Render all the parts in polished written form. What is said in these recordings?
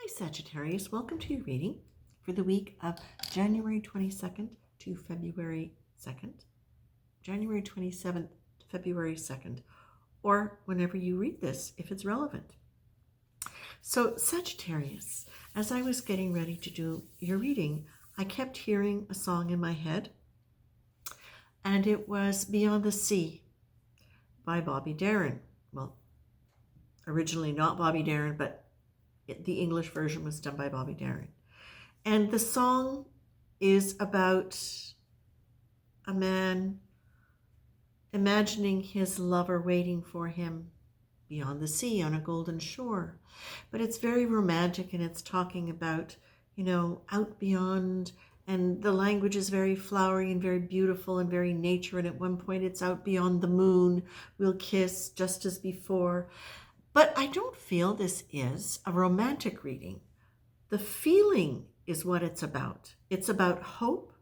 Hi Sagittarius, welcome to your reading for the week of January 22nd to February 2nd, January 27th to February 2nd, or whenever you read this, if it's relevant. So Sagittarius, as I was getting ready to do your reading, I kept hearing a song in my head, and it was Beyond the Sea by Bobby Darin. Well, originally not Bobby Darin, but the English version was done by Bobby Darin. And the song is about a man imagining his lover waiting for him beyond the sea on a golden shore. But it's very romantic, and it's talking about, out beyond, and the language is very flowery and very beautiful and very nature. And at one point it's out beyond the moon, we'll kiss just as before. But I don't feel this is a romantic reading. The feeling is what it's about. It's about hope.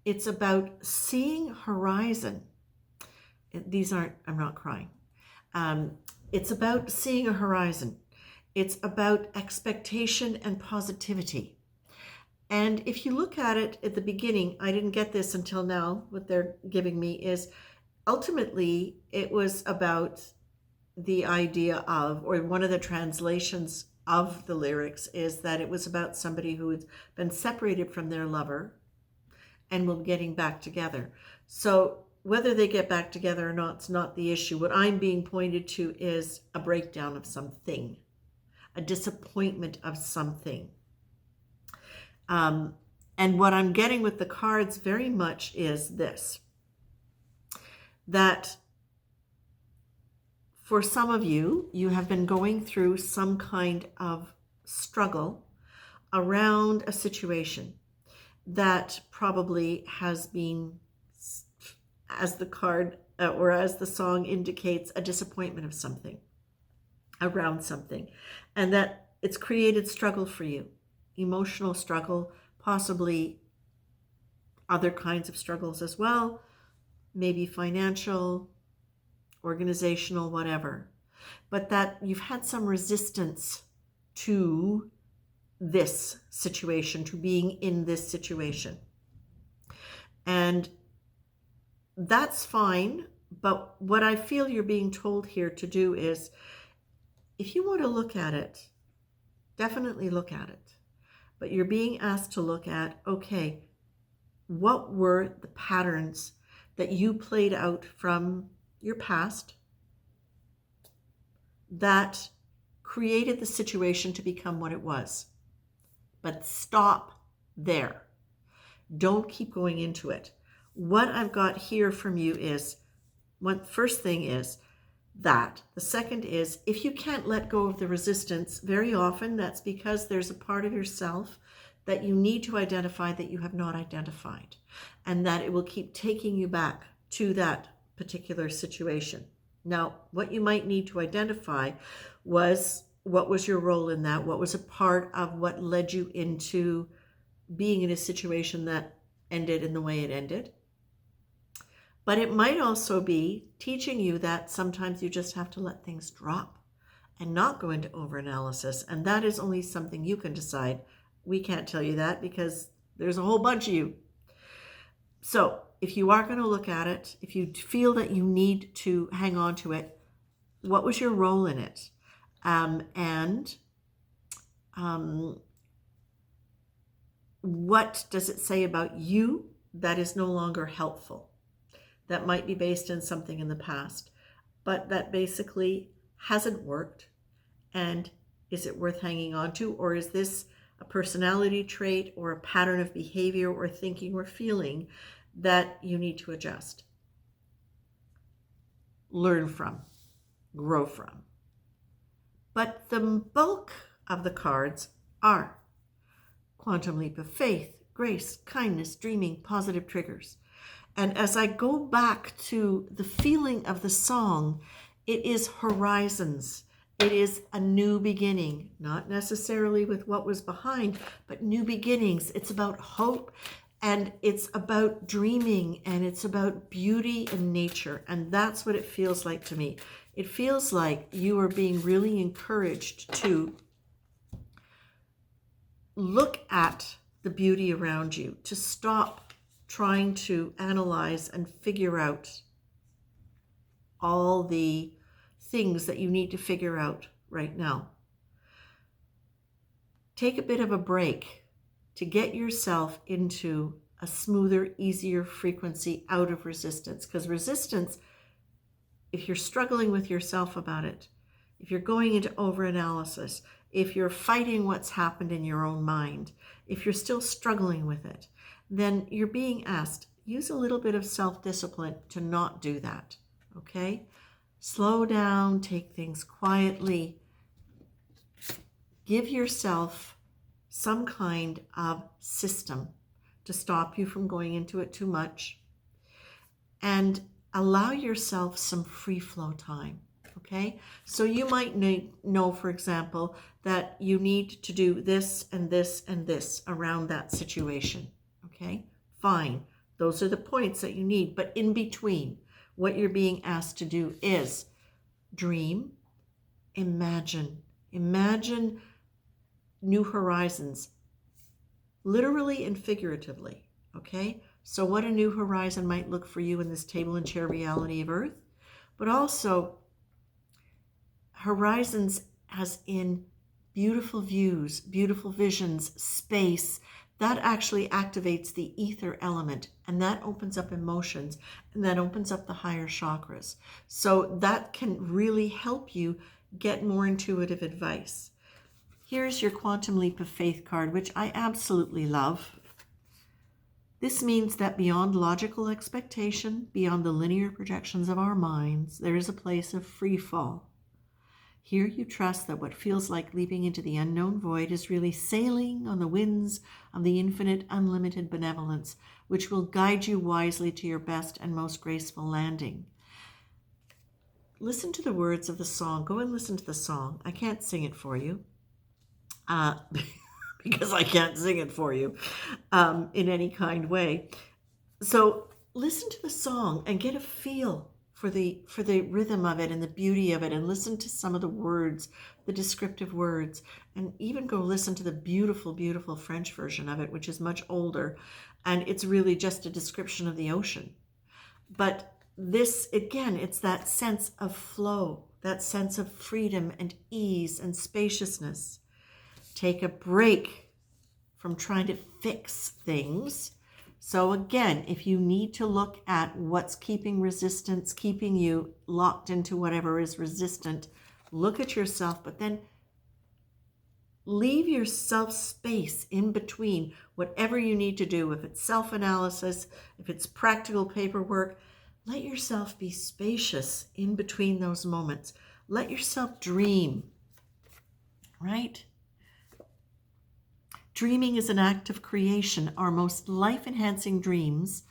It's about seeing horizon. I'm not crying. It's about seeing a horizon. It's about expectation and positivity. And if you look at it at the beginning, I didn't get this until now, what they're giving me is ultimately it was about the idea of, or one of the translations of the lyrics is that it was about somebody who had been separated from their lover and were getting back together. So whether they get back together or not, it's not the issue. What I'm being pointed to is a breakdown of something, a disappointment of something. And what I'm getting with the cards very much is this, that for some of you, you have been going through some kind of struggle around a situation that probably has been, as the card or as the song indicates, a disappointment of something, around something, and that it's created struggle for you, emotional struggle, possibly other kinds of struggles as well, maybe financial, organizational, whatever, but that you've had some resistance to this situation, to being in this situation. And that's fine, but what I feel you're being told here to do is, if you want to look at it, definitely look at it. But you're being asked to look at, okay, what were the patterns that you played out from your past that created the situation to become what it was? But stop there. Don't keep going into it. What I've got here from you is, first thing is that. The second is, if you can't let go of the resistance, very often that's because there's a part of yourself that you need to identify that you have not identified, and that it will keep taking you back to that particular situation. Now, what you might need to identify was, what was your role in that? What was a part of what led you into being in a situation that ended in the way it ended? But it might also be teaching you that sometimes you just have to let things drop and not go into overanalysis. And that is only something you can decide. We can't tell you that because there's a whole bunch of you. So if you are going to look at it, if you feel that you need to hang on to it, what was your role in it? What does it say about you that is no longer helpful? That might be based in something in the past, but that basically hasn't worked. And is it worth hanging on to? Or is this a personality trait or a pattern of behavior or thinking or feeling that you need to adjust, learn from, grow from? But the bulk of the cards are quantum leap of faith, grace, kindness, dreaming, positive triggers. And as I go back to the feeling of the song, it is horizons. It is a new beginning, not necessarily with what was behind, but new beginnings. It's about hope, and it's about dreaming, and it's about beauty and nature. And that's what it feels like to me. It feels like you are being really encouraged to look at the beauty around you, to stop trying to analyze and figure out all the things that you need to figure out right now. Take a bit of a break to get yourself into a smoother, easier frequency out of resistance. Because resistance, if you're struggling with yourself about it, if you're going into overanalysis, if you're fighting what's happened in your own mind, if you're still struggling with it, then you're being asked, use a little bit of self-discipline to not do that, okay? Slow down, take things quietly. Give yourself some kind of system to stop you from going into it too much, and allow yourself some free flow time, okay? So you might know, for example, that you need to do this and this and this around that situation, okay? Fine. Those are the points that you need. But in between, what you're being asked to do is dream, imagine new horizons, literally and figuratively, okay? So what a new horizon might look for you in this table and chair reality of Earth, but also horizons as in beautiful views, beautiful visions, space. That actually activates the ether element, and that opens up emotions, and that opens up the higher chakras. So that can really help you get more intuitive advice. Here's your Quantum Leap of Faith card, which I absolutely love. This means that beyond logical expectation, beyond the linear projections of our minds, there is a place of free fall. Here you trust that what feels like leaping into the unknown void is really sailing on the winds of the infinite, unlimited benevolence, which will guide you wisely to your best and most graceful landing. Listen to the words of the song. Go and listen to the song. I can't sing it for you. Because I can't sing it for you in any kind way. So listen to the song and get a feel for the rhythm of it and the beauty of it, and listen to some of the words, the descriptive words, and even go listen to the beautiful, beautiful French version of it, which is much older, and it's really just a description of the ocean. But this, again, it's that sense of flow, that sense of freedom and ease and spaciousness. Take a break from trying to fix things. So again, if you need to look at what's keeping resistance, keeping you locked into whatever is resistant, look at yourself, but then leave yourself space in between whatever you need to do. If it's self-analysis, if it's practical paperwork, let yourself be spacious in between those moments. Let yourself dream, right? Dreaming is an act of creation. Our most life-enhancing dreams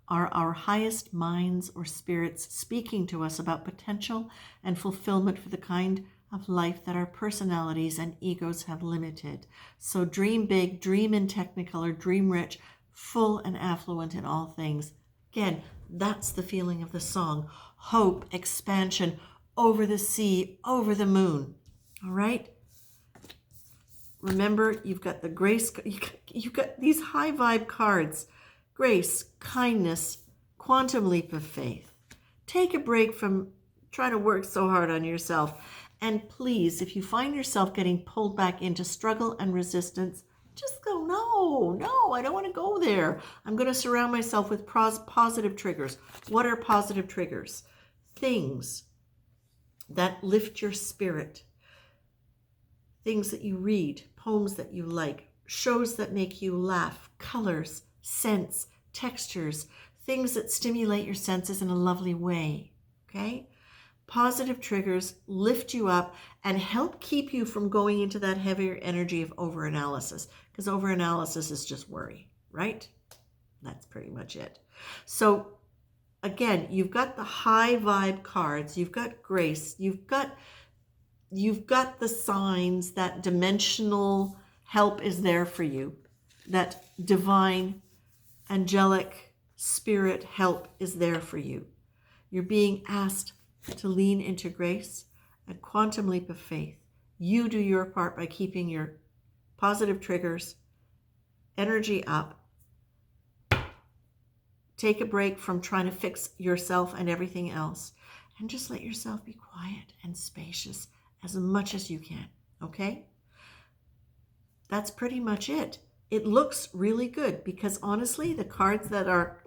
are our highest minds or spirits speaking to us about potential and fulfillment for the kind of life that our personalities and egos have limited. So dream big, dream in technicolor, dream rich, full and affluent in all things. Again, that's the feeling of the song. Hope, expansion, over the sea, over the moon. All right? Remember, you've got the grace, you've got these high vibe cards. Grace, kindness, quantum leap of faith. Take a break from trying to work so hard on yourself. And please, if you find yourself getting pulled back into struggle and resistance, just go, no, I don't want to go there. I'm going to surround myself with positive triggers. What are positive triggers? Things that lift your spirit. Things that you read, poems that you like, shows that make you laugh, colors, scents, textures, things that stimulate your senses in a lovely way, okay? Positive triggers lift you up and help keep you from going into that heavier energy of overanalysis, because overanalysis is just worry, right? That's pretty much it. So again, you've got the high vibe cards, you've got grace, you've got the signs that dimensional help is there for you, that divine, angelic spirit help is there for you. You're being asked to lean into grace, a quantum leap of faith. You do your part by keeping your positive triggers, energy up. Take a break from trying to fix yourself and everything else, and just let yourself be quiet and spacious as much as you can, okay? That's pretty much it. It looks really good because honestly, the cards that are,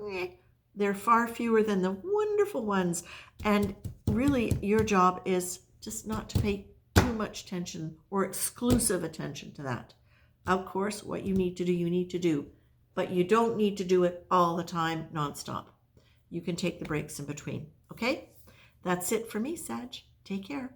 they're far fewer than the wonderful ones. And really, your job is just not to pay too much attention or exclusive attention to that. Of course, what you need to do, you need to do. But you don't need to do it all the time, nonstop. You can take the breaks in between, okay? That's it for me, Sag. Take care.